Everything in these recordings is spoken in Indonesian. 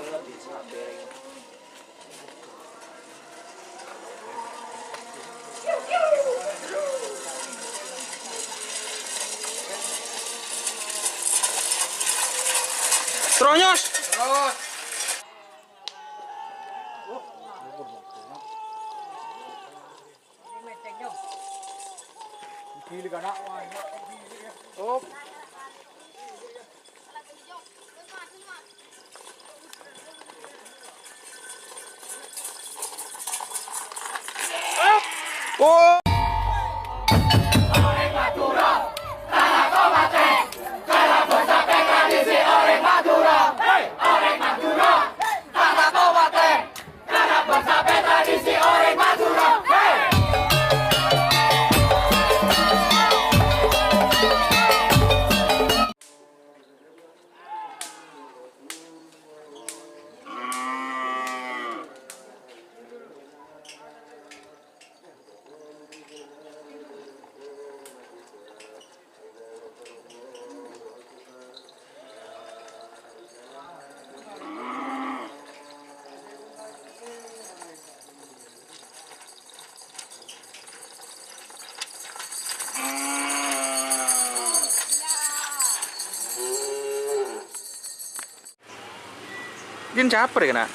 Terus. Oh. Oh. Jin caper ya kena.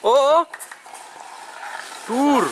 Oh. Tur.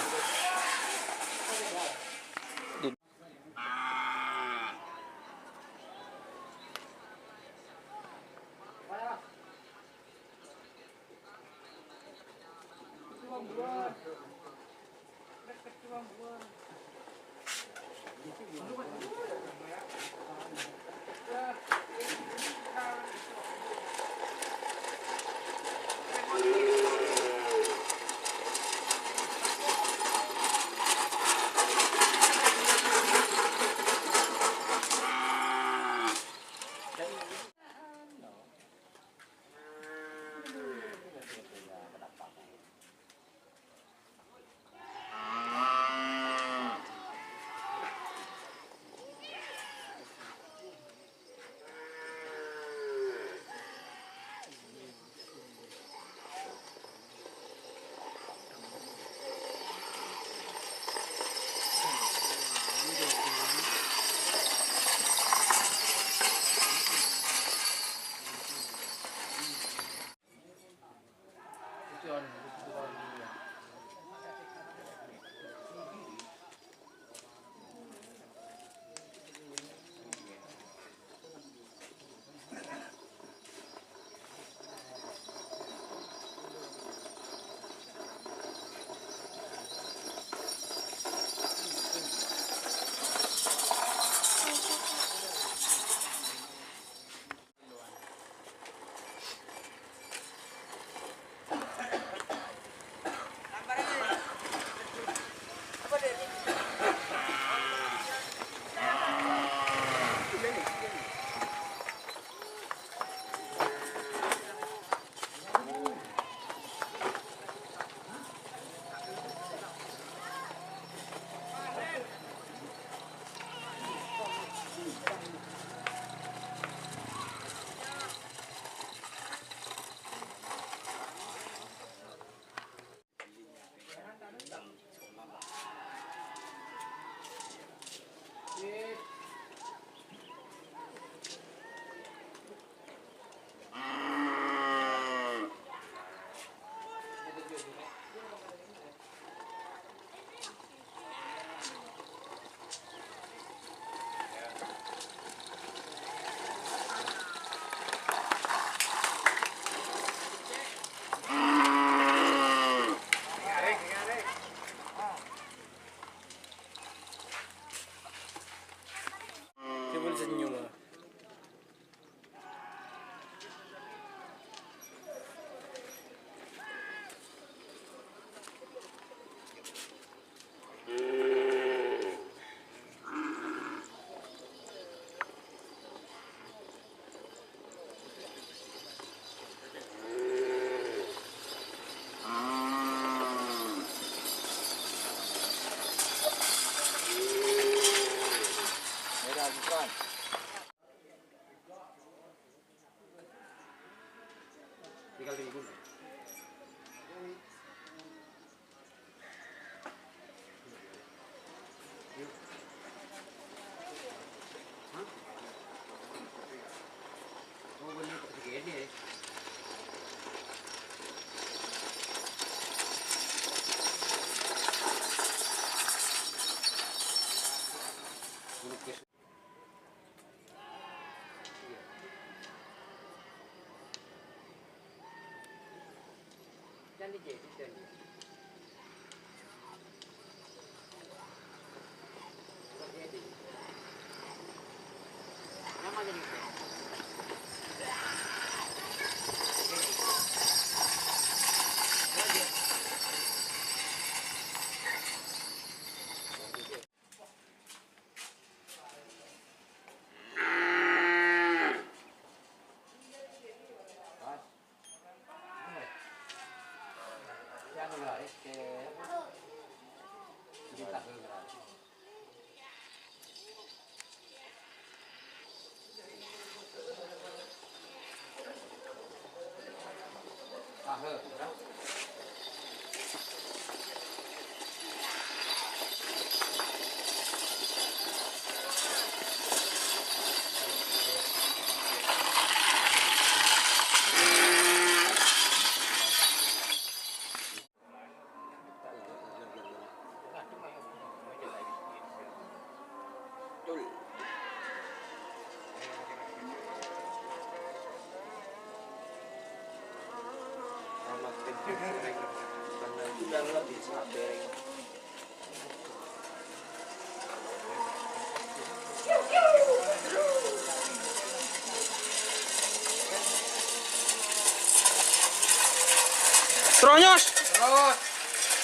Terus.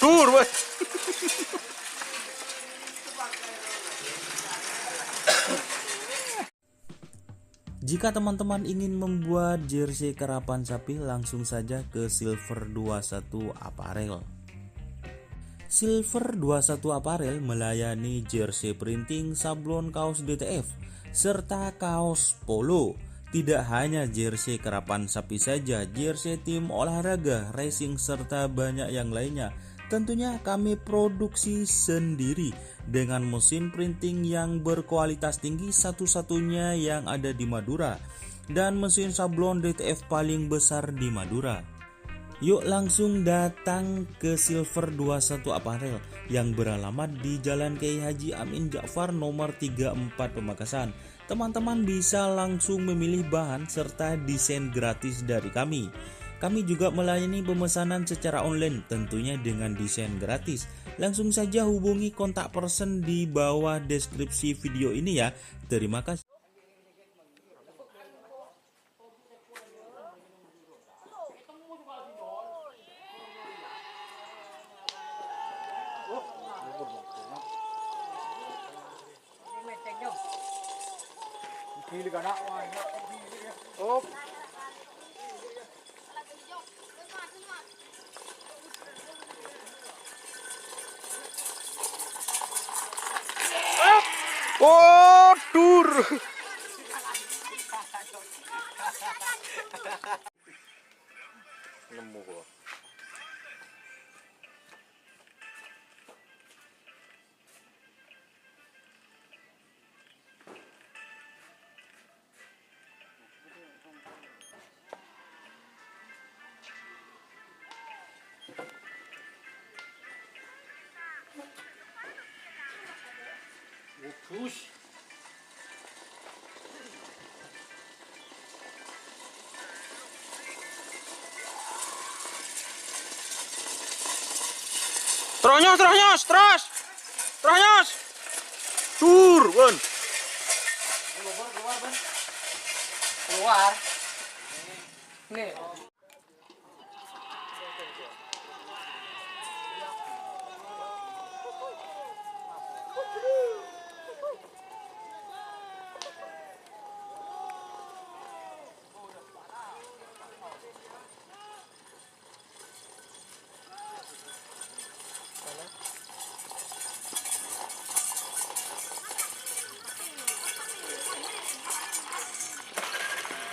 Dur, weh. Jika teman-teman ingin membuat jersey karapan sapi, langsung saja ke Silver 21 Apparel. Silver 21 Apparel melayani jersey printing, sablon kaos DTF, serta kaos polo. Tidak hanya jersey karapan sapi saja, jersey tim olahraga, racing, serta banyak yang lainnya. Tentunya kami produksi sendiri dengan mesin printing yang berkualitas tinggi, satu-satunya yang ada di Madura, dan mesin sablon DTF paling besar di Madura. Yuk langsung datang ke Silver 21 Apparel yang beralamat di Jalan Kiai Haji Amin Ja'far nomor 34 Pamekasan. Teman-teman bisa langsung memilih bahan serta desain gratis dari kami. Kami juga melayani pemesanan secara online, tentunya dengan desain gratis. Langsung saja hubungi kontak person di bawah deskripsi video ini ya. Terima kasih. Oh. Oh, dur. Nemu gua. Push. Terus. Dur, Bun. Keluar. Nih.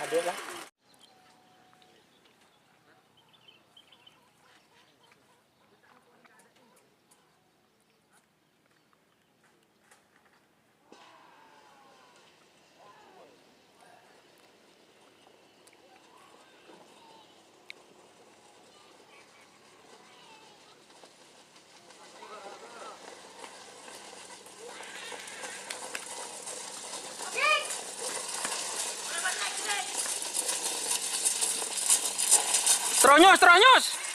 Hadir lah. Teronyos, teronyos.